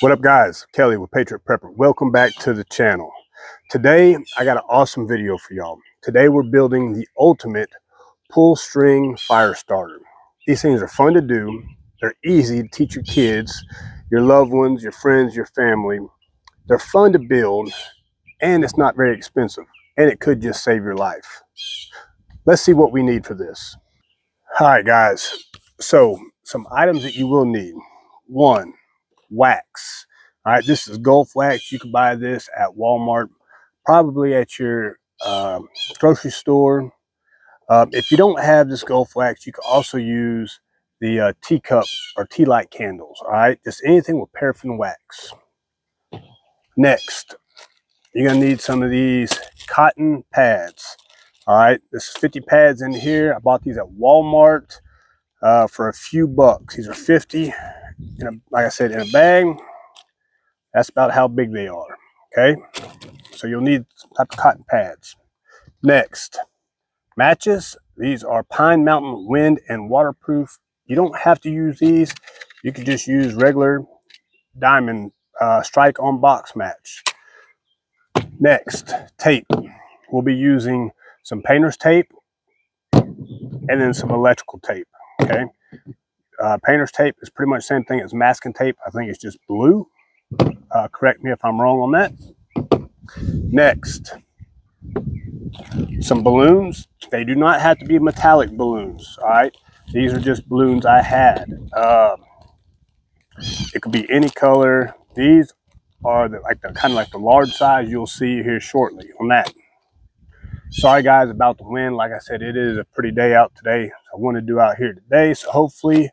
What up, guys? Kelly with Patriot Prepper. Welcome back to the channel. Today I got an awesome video for y'all. Today we're building the ultimate pull string fire starter. These things are fun to do. They're easy to teach your kids, your loved ones, your friends, your family. They're fun to build, and it's not very expensive, and it could just save your life. Let's see what we need for this. All right, guys. So some items that you will need. One, wax. All right, this is Gulf wax. You can buy this at Walmart, probably at your grocery store. If you don't have this Gulf wax, you can also use the teacup or tea light candles. All right, just anything with paraffin wax. Next, you're gonna need some of these cotton pads. All right, this is 50 pads in here. I bought these at Walmart for a few bucks. These are 50, like I said, in a bag. That's about how big they are, okay? So you'll need some type of cotton pads. Next, matches. These are Pine Mountain wind and waterproof. You don't have to use these. You can just use regular diamond strike on box match. Next, tape. We'll be using some painter's tape and then some electrical tape, okay? Painter's tape is pretty much the same thing as masking tape. I think it's just blue. Correct me if I'm wrong on that. Next, some balloons. They do not have to be metallic balloons, all right? These are just balloons I had. It could be any color. These are kind of like the large size you'll see here shortly on that. Sorry guys about the wind. Like I said, it is a pretty day out today. I want to do out here today, so hopefully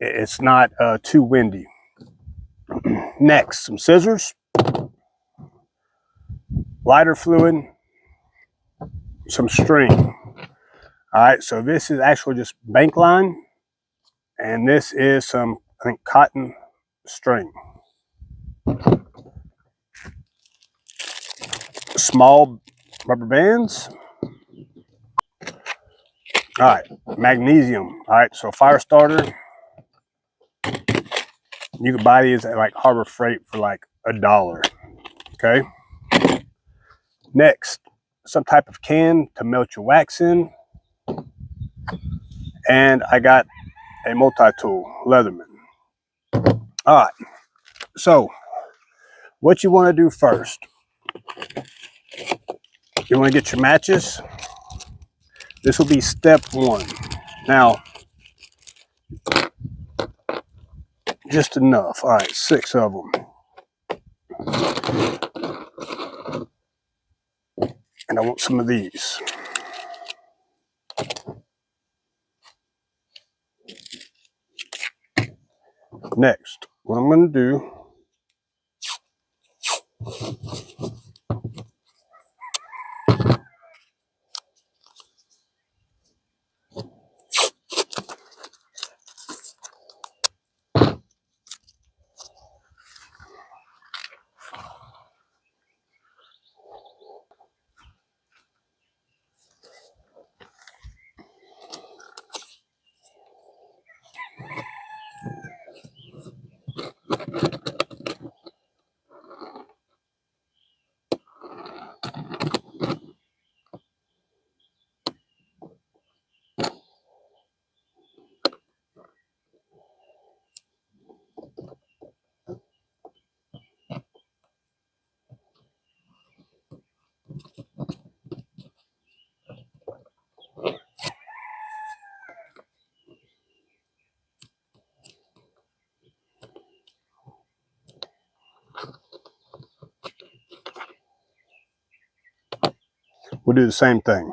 it's not too windy. Next, some scissors, lighter fluid, some string. All right, so this is actually just bank line, and this is some, I think, cotton string. Small rubber bands. All right, magnesium. All right, so fire starter. You can buy these at like Harbor Freight for like $1. Okay. Next, some type of can to melt your wax in. And I got a multi-tool, Leatherman. All right, so what you want to do first, you want to get your matches. This will be step one. Now, just enough. All right, 6 of them. And I want some of these. Next, what I'm going to do, we'll do the same thing.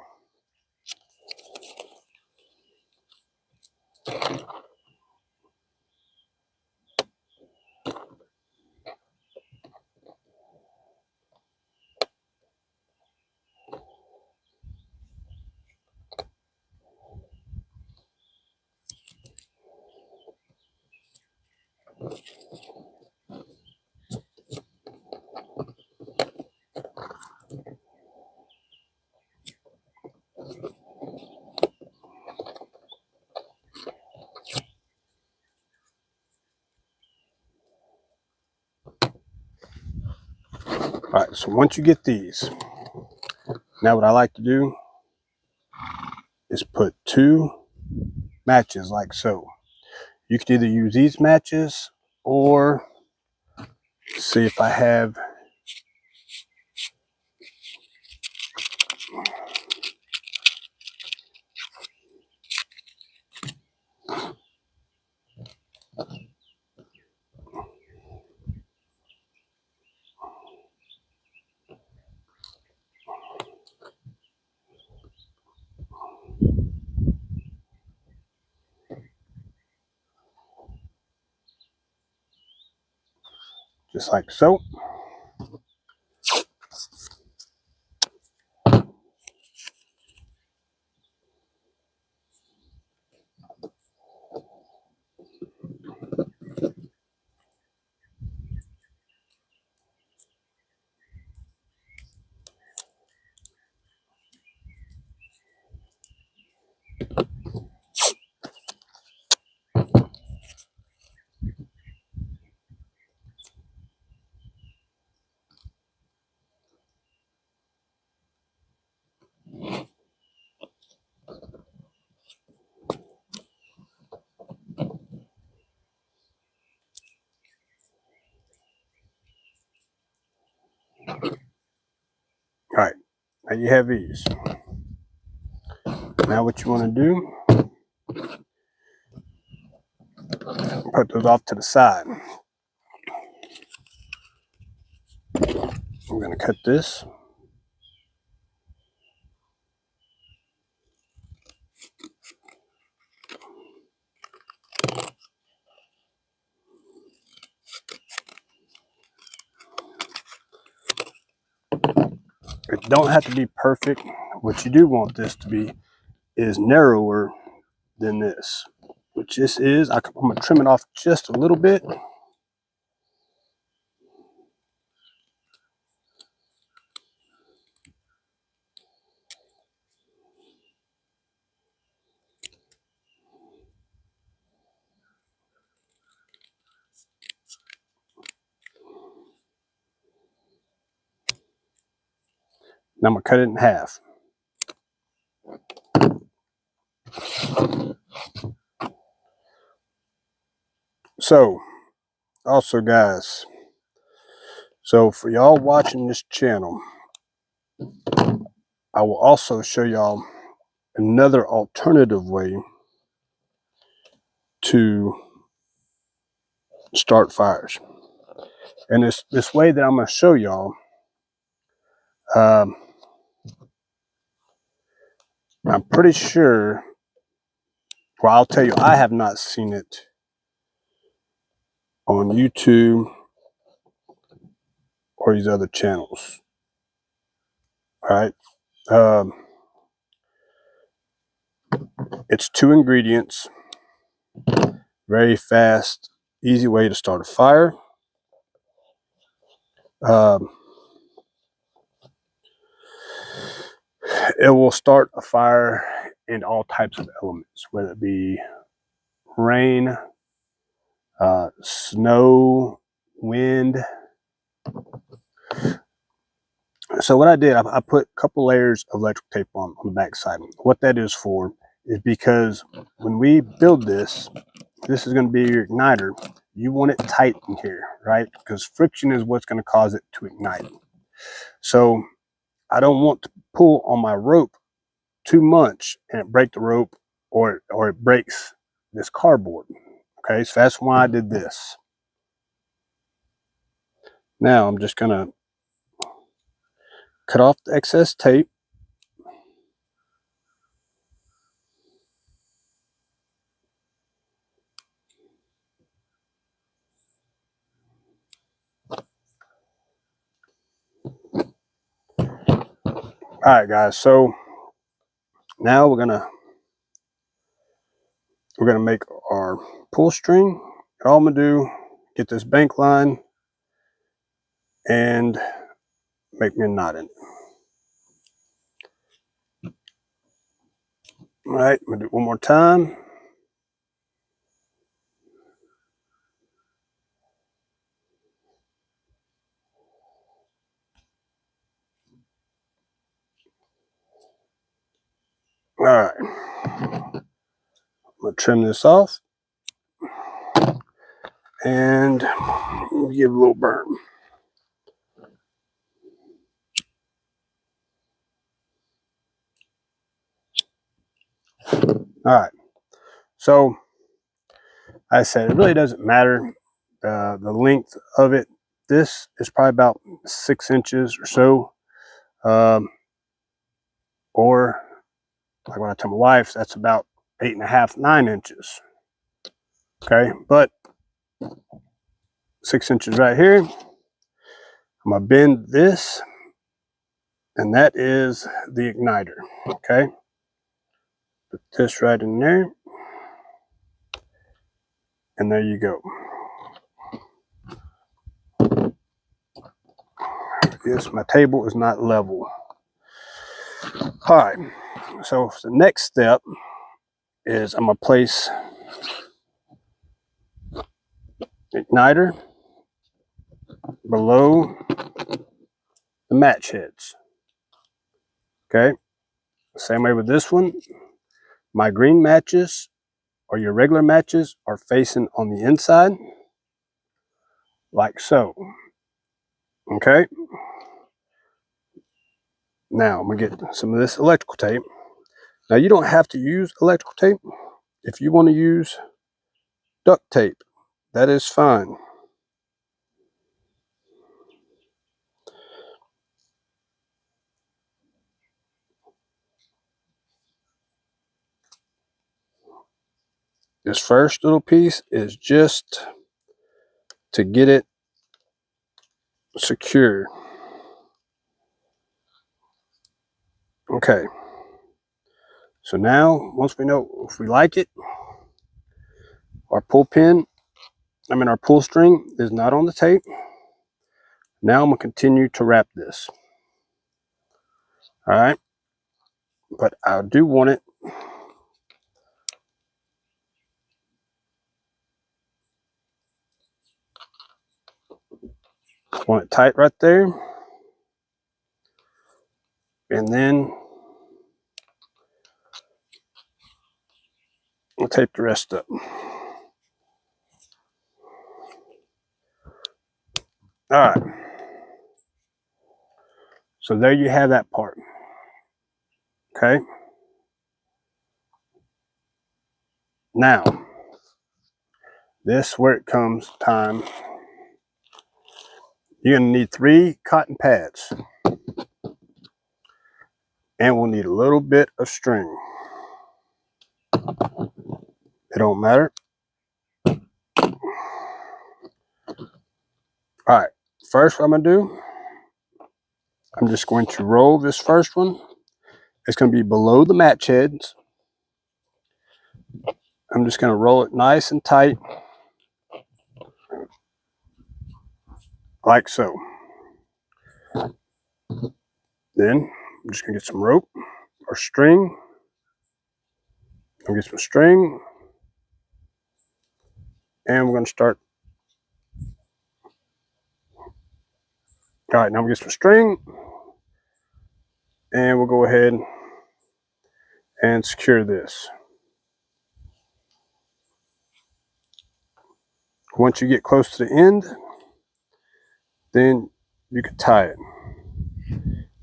right, so once you get these, now what I like to do is put 2 matches like so. You could either use these matches or see if I have just like so. All right, now you have these. Now what you want to do, put those off to the side. I'm going to cut this. It don't have to be perfect. What you do want this to be is narrower than this, which this is. I'm going to trim it off just a little bit. Now I'm going to cut it in half. So, also guys, so for y'all watching this channel, I will also show y'all another alternative way to start fires. And this way that I'm going to show y'all, I'm pretty sure, well, I'll tell you, I have not seen it on YouTube or these other channels. All right. It's 2 ingredients, very fast, easy way to start a fire. It will start a fire in all types of elements, whether it be rain, snow, wind. So what I did, I put a couple layers of electrical tape on the back side. What that is for is because when we build this, this is going to be your igniter. You want it tight in here, right? Because friction is what's going to cause it to ignite. So I don't want to pull on my rope too much and it break the rope or it breaks this cardboard. Okay, so that's why I did this. Now I'm just going to cut off the excess tape. All right, guys, so now we're gonna make our pull string. All I'm gonna do, get this bank line and make me a knot in it. All right, I'm gonna do it one more time. All right, I'm gonna trim this off and give it a little burn. All right, so I said it really doesn't matter the length of it. This is probably about 6 inches or so, or like when I tell my wife, that's about 8.5, 9 inches. Okay, but 6 inches right here. I'm gonna bend this, and that is the igniter. Okay, put this right in there, and there you go. Yes, my table is not level. All right, so the next step is I'm gonna place igniter below the match heads. Okay, same way with this one. My green matches or your regular matches are facing on the inside, like so. Okay, now I'm gonna get some of this electrical tape. Now you don't have to use electrical tape. If you want to use duct tape, that is fine. This first little piece is just to get it secure. Okay, so now once we know if we like it, our pull string is not on the tape. Now I'm gonna continue to wrap this. All right, but I do want it tight right there, and then we'll tape the rest up. All right, so there you have that part. Okay, now this where it comes time. You're gonna need 3 cotton pads, and we'll need a little bit of string. It don't matter. All right, first what I'm gonna do, I'm just going to roll this first one. It's gonna be below the match heads. I'm just gonna roll it nice and tight, like so. Then I'm just gonna get some rope or string. I'll get some string, and we're gonna start. All right, now we get some string, and we'll go ahead and secure this. Once you get close to the end, then you can tie it.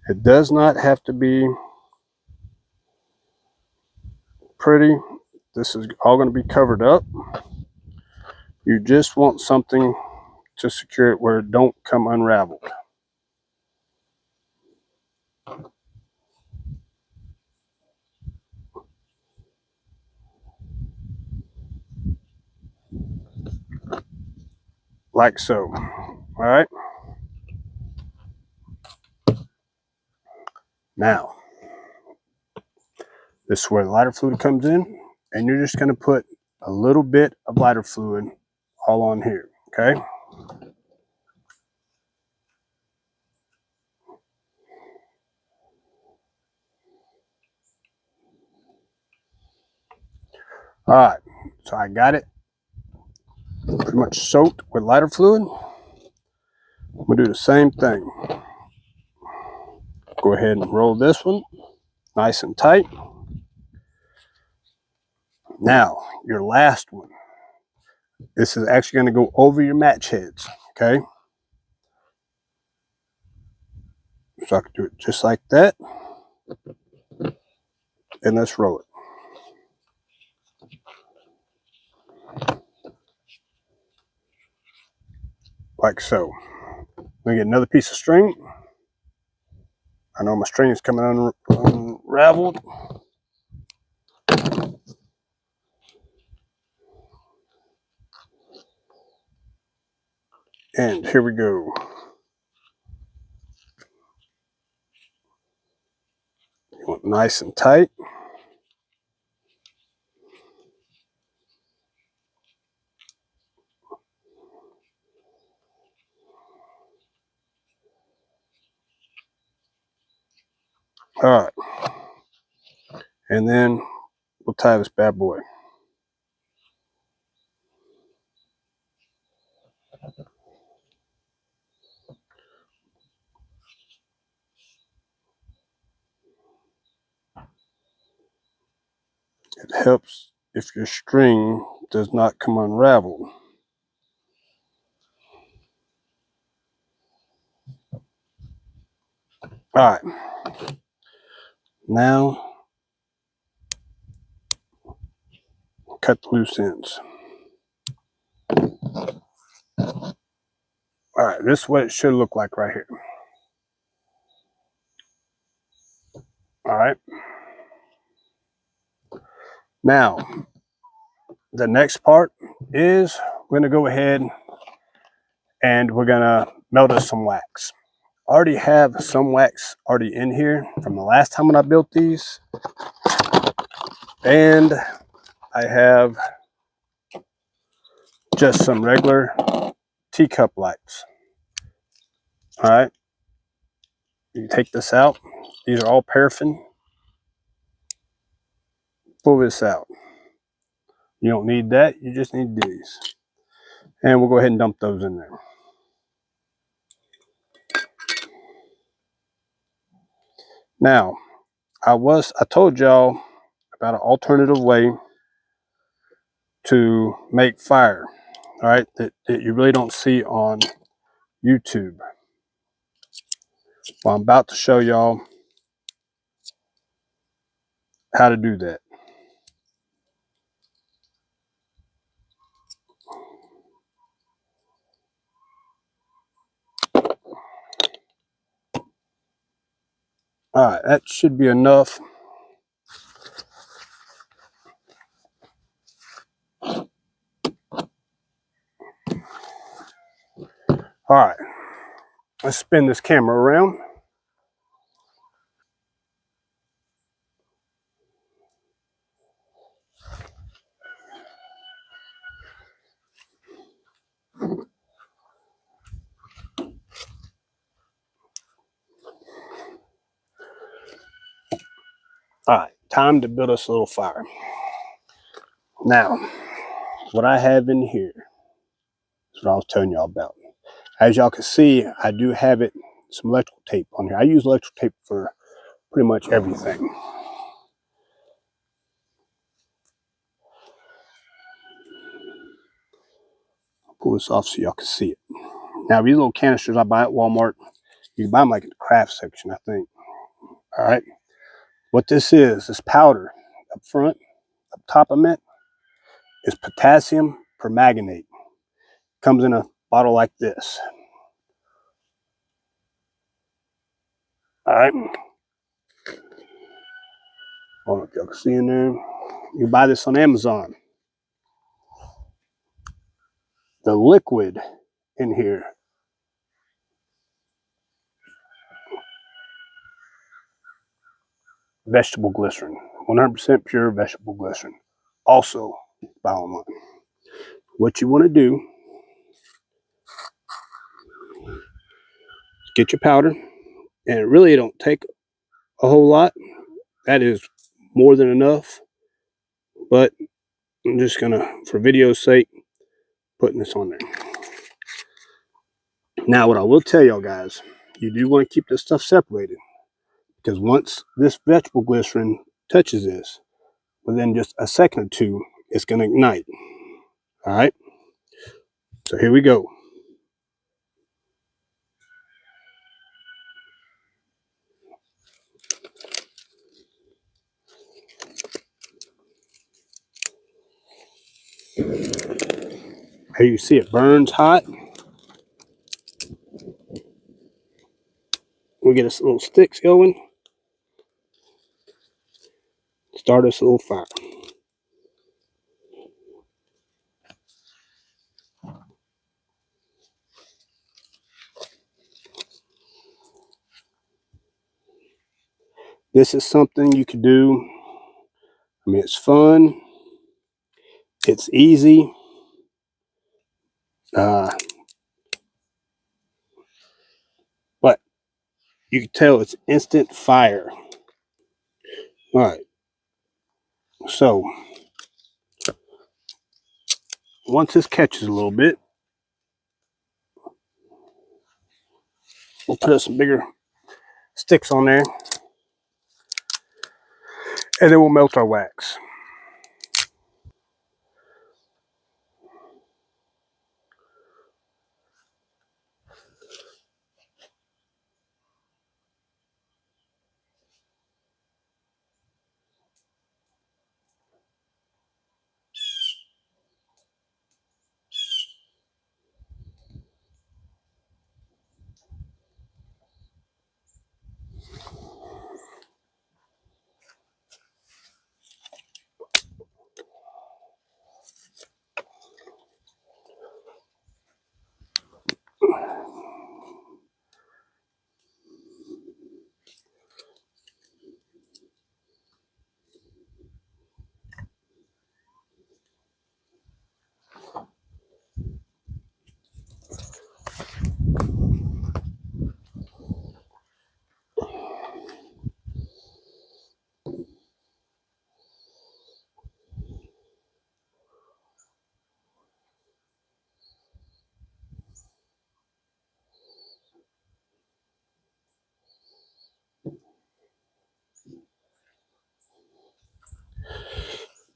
It does not have to be pretty. This is all going to be covered up. You just want something to secure it where it don't come unraveled. Like so. All right. Now, this is where the lighter fluid comes in, and you're just going to put a little bit of lighter fluid all on here, okay? All right, so I got it pretty much soaked with lighter fluid. I'm gonna do the same thing. Go ahead and roll this one nice and tight. Now, your last one. This is actually going to go over your match heads, okay? So I can do it just like that. And let's roll it. Like so. I'm going to get another piece of string. I know my string is coming unraveled. And here we go. You want nice and tight. All right. And then we'll tie this bad boy. It helps if your string does not come unraveled. All right. Now, cut the loose ends. All right, this is what it should look like right here. All right. Now, the next part is we're going to go ahead and we're going to melt us some wax. I already have some wax already in here from the last time when I built these. And I have just some regular teacup lights. All right. You take this out. These are all paraffin. Pull this out. You don't need that. You just need these. And we'll go ahead and dump those in there. Now, I told y'all about an alternative way to make fire, all right, that you really don't see on YouTube. Well, I'm about to show y'all how to do that. All right, that should be enough. All right, let's spin this camera around. All right, time to build us a little fire. Now, what I have in here is what I was telling y'all about. As y'all can see, I do have some electrical tape on here. I use electrical tape for pretty much everything. I'll pull this off so y'all can see it. Now, these little canisters I buy at Walmart, you can buy them like in the craft section, I think. All right. What this powder up front, up top of it, is potassium permanganate. Comes in a bottle like this. All right. I don't know if y'all can see in there. You buy this on Amazon. The liquid in here vegetable glycerin, 100% pure vegetable glycerin. Also, buy online. What you want to do is get your powder, and it really don't take a whole lot. That is more than enough, but I'm just gonna, for video's sake, putting this on there. Now, what I will tell y'all guys, you do want to keep this stuff separated, because once this vegetable glycerin touches this, within just a second or two, it's going to ignite. All right. So here we go. Here you see it burns hot. We get us little sticks going. Start us a little fire. This is something you could do. I mean, it's fun. It's easy. But you can tell it's instant fire. All right. So once this catches a little bit, we'll put some bigger sticks on there, and then we'll melt our wax.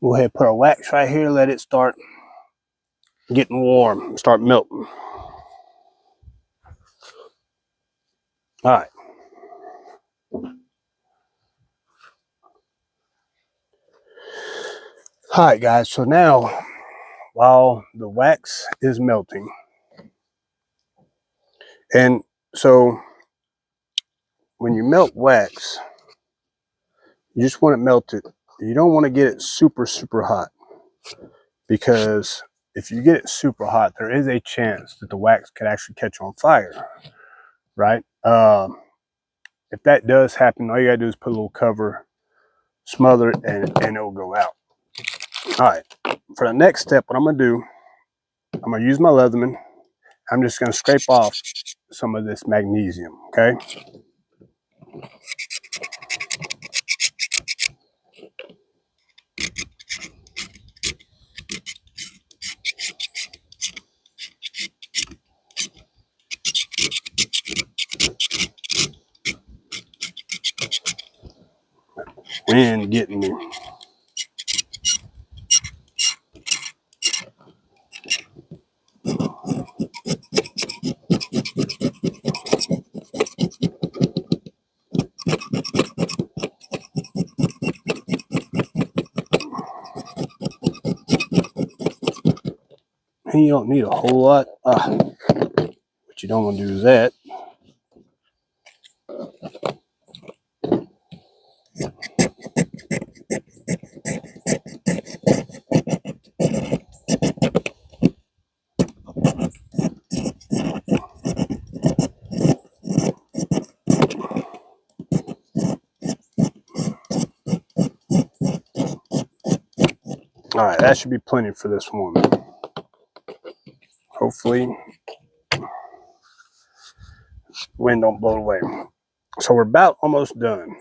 We'll go ahead and put our wax right here, let it start getting warm, start melting. All right. All right, guys. So now, while the wax is melting, and so when you melt wax, you just want it melted. You don't want to get it super, super hot, because if you get it super hot, there is a chance that the wax could actually catch on fire, right? If that does happen, all you gotta do is put a little cover, smother it, and it'll go out. All right, for the next step, what I'm gonna do, I'm gonna use my Leatherman. I'm just gonna scrape off some of this magnesium, okay? And getting me. And you don't need a whole lot. What you don't want to do is that. All right, that should be plenty for this one. Hopefully, wind don't blow it away. So we're about almost done.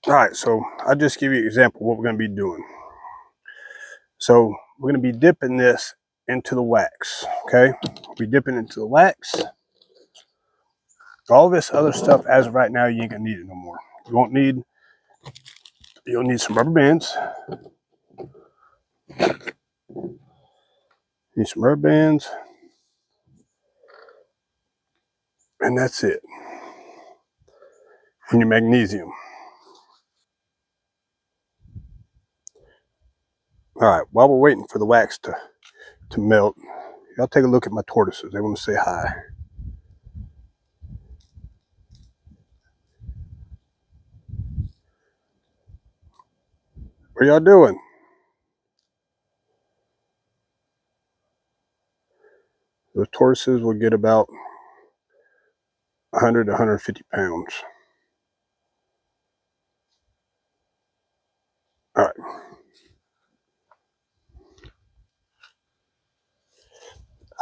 All right, so I'll just give you an example of what we're going to be doing. So we're going to be dipping this into the wax, okay? We'll be dipping into the wax. All this other stuff, as of right now, you ain't going to need it no more, You'll need some rubber bands. Need some rubber bands. And that's it. And your magnesium. All right, while we're waiting for the wax to melt, y'all take a look at my tortoises. They want to say hi. What y'all doing? Those tortoises will get about 100 to 150 pounds. All right.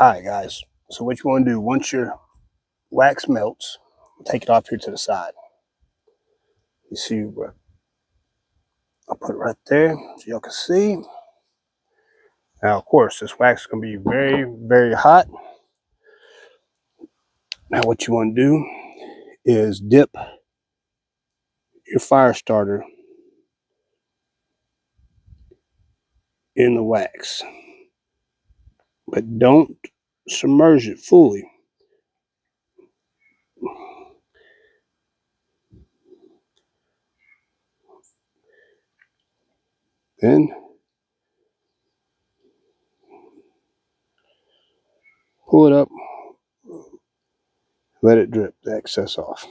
All right, guys. So what you want to do, once your wax melts, take it off here to the side. You see where I'll put it right there so y'all can see. Now, of course, this wax is going to be very, very hot. Now, what you want to do is dip your fire starter in the wax, but don't submerge it fully. Then pull it up, let it drip the excess off.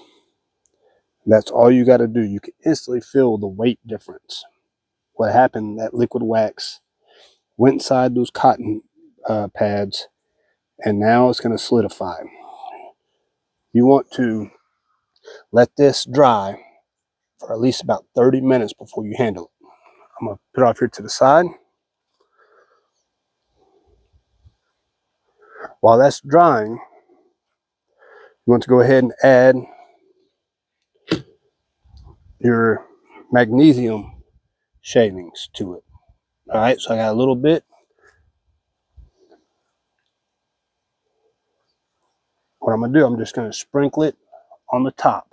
That's all you got to do. You can instantly feel the weight difference. What happened, that liquid wax went inside those cotton pads, and now it's going to solidify. You want to let this dry for at least about 30 minutes before you handle it. I'm going to put it off here to the side. While that's drying, you want to go ahead and add your magnesium shavings to it. All right, so I got a little bit. What I'm going to do, I'm just going to sprinkle it on the top.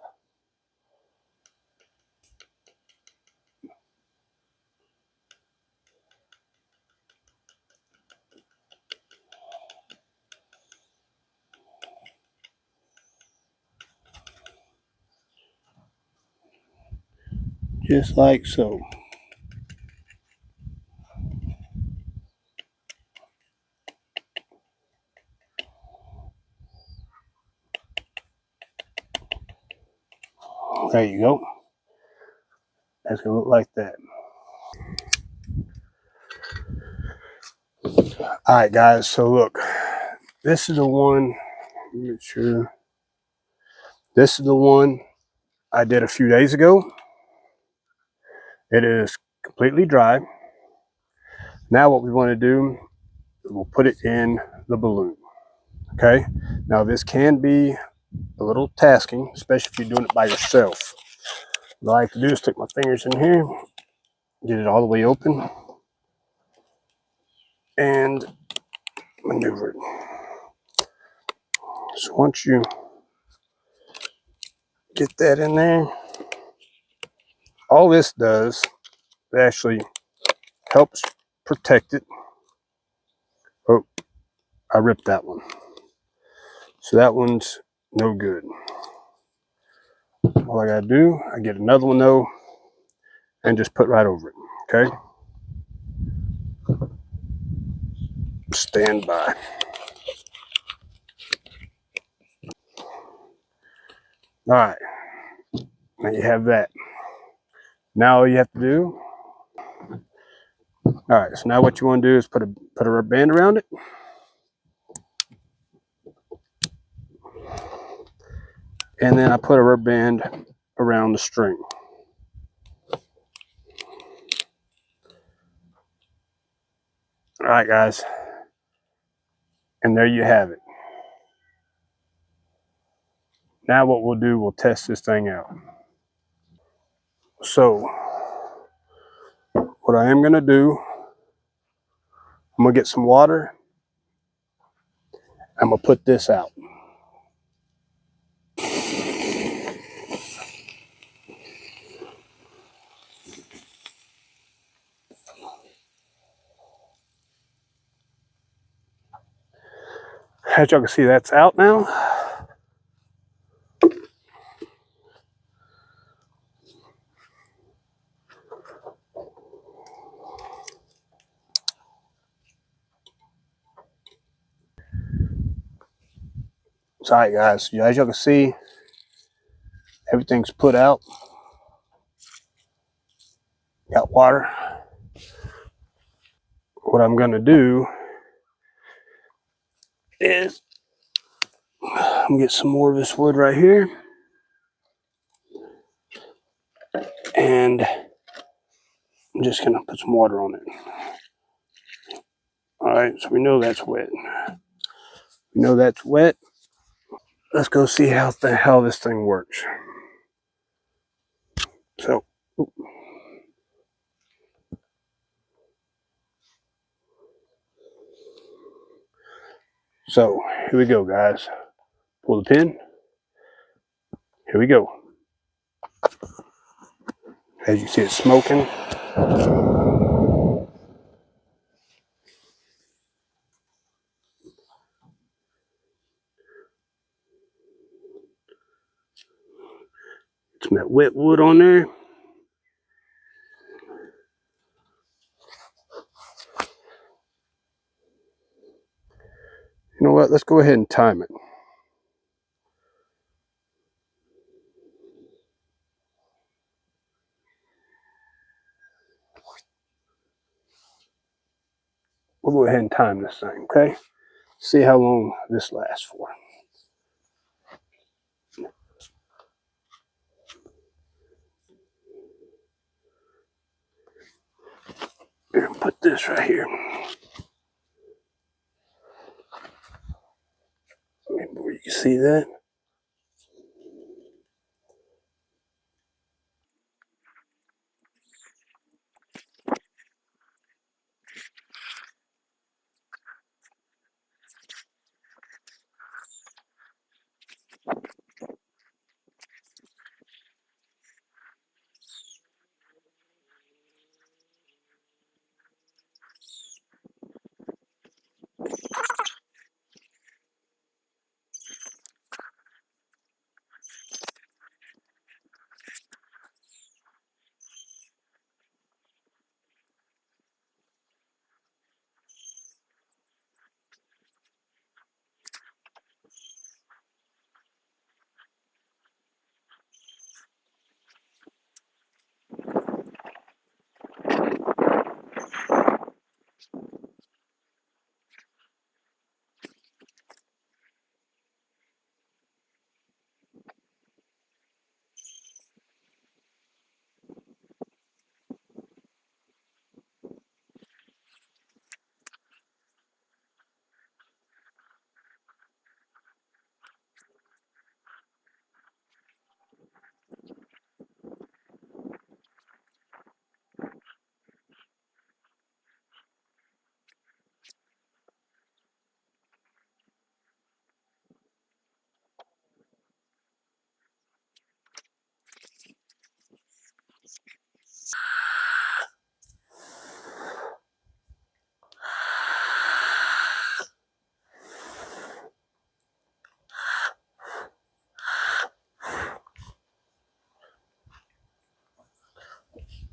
Just like so. There you go. That's going to look like that. All right, guys. So look, this is the one. Make sure. This is the one I did a few days ago. It is completely dry. Now what we want to do, we'll put it in the balloon. Okay. Now this can be a little tasking, especially if you're doing it by yourself. What I like to do is stick my fingers in here, get it all the way open, and maneuver it. So once you get that in there, all this does, it actually helps protect it. Oh, I ripped that one. So that one's no good. All I gotta do, I get another one though, and just put right over it, okay? Stand by. All right, now you have that. Now all you have to do, all right, so now what you want to do is put a rubber band around it. And then I put a rubber band around the string. All right, guys. And there you have it. Now what we'll do, we'll test this thing out. So what I am going to do, I'm going to get some water. I'm going to put this out. As y'all can see, that's out now. So, all right, guys. So as y'all can see, everything's put out. Got water. What I'm gonna do is I'm gonna get some more of this wood right here, and I'm just gonna put some water on it. All right, so we know that's wet. We know that's wet. Let's go see how this thing works. So, here we go, guys. Pull the pin. Here we go. As you see, it's smoking. Some of that wet wood on there. You know what? Let's go ahead and time it. We'll go ahead and time this thing, okay? See how long this lasts for. Here, put this right here. Where you can see that.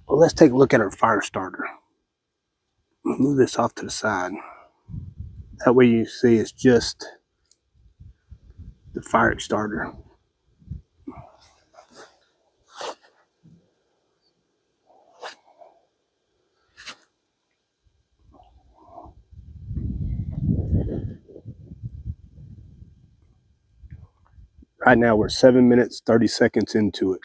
Well, let's take a look at our fire starter. Move this off to the side. That way you see it's just the fire starter. Right now we're 7 minutes, 30 seconds into it.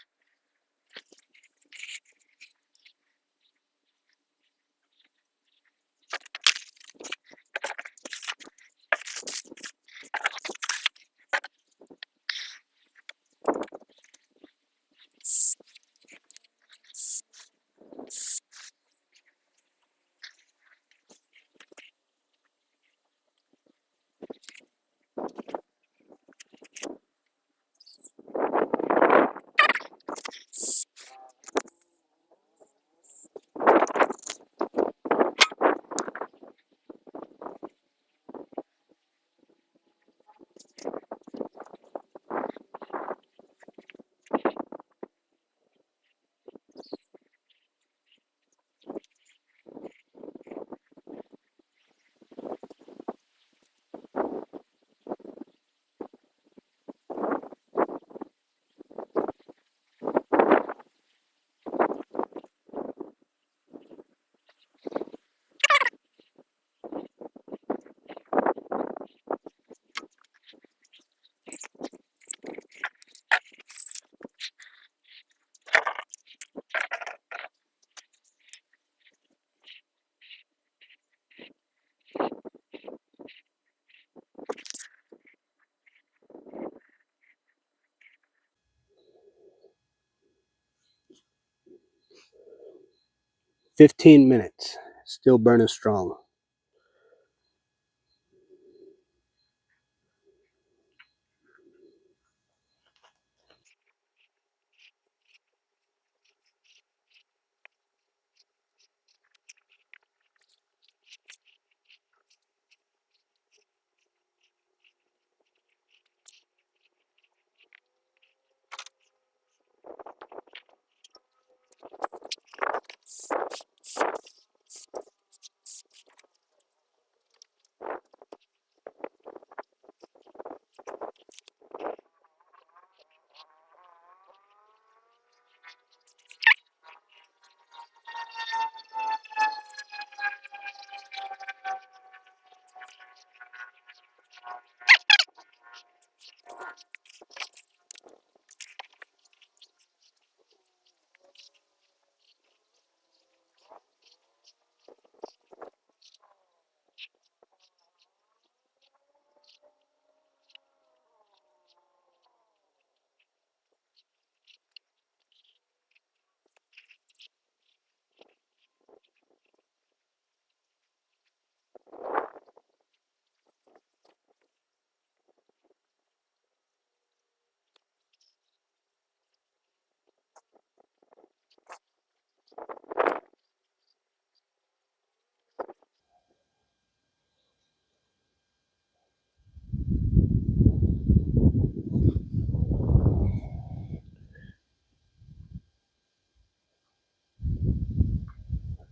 15 minutes, still burning strong.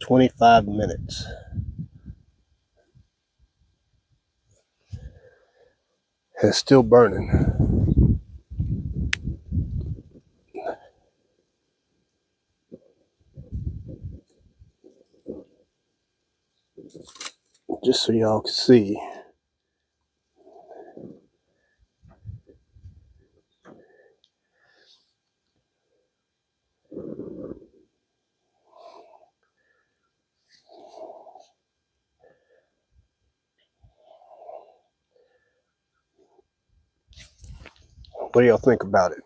"25 minutes. It's still burning. Just so y'all can see. What do y'all think about it?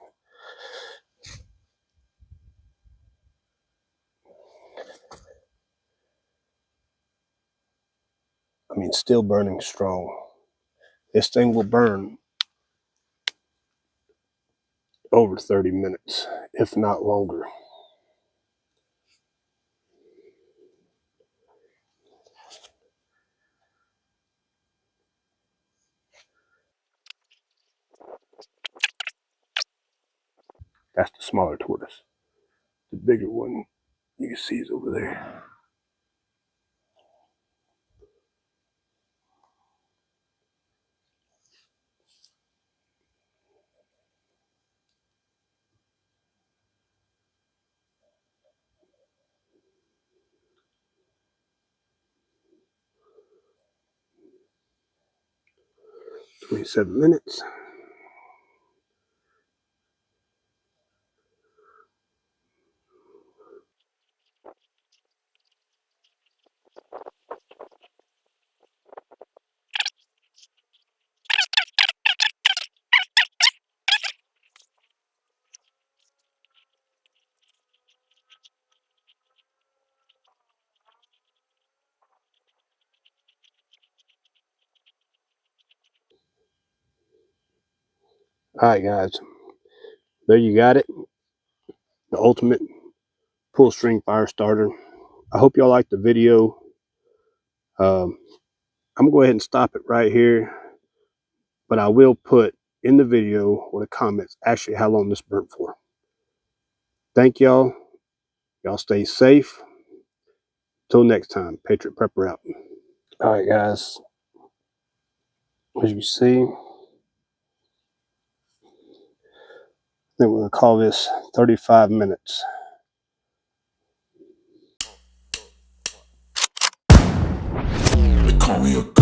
I mean, still burning strong. This thing will burn over 30 minutes, if not longer. That's the smaller tortoise. The bigger one you can see is over there. "27 minutes. Alright guys, there you got it. The ultimate pull string fire starter. I hope y'all liked the video. I'm gonna go ahead and stop it right here, but I will put in the video or the comments actually how long this burnt for. Thank y'all. Y'all stay safe. Till next time, Patriot Prepper out. Alright guys, as you see, then we're gonna call this 35 minutes. They call me a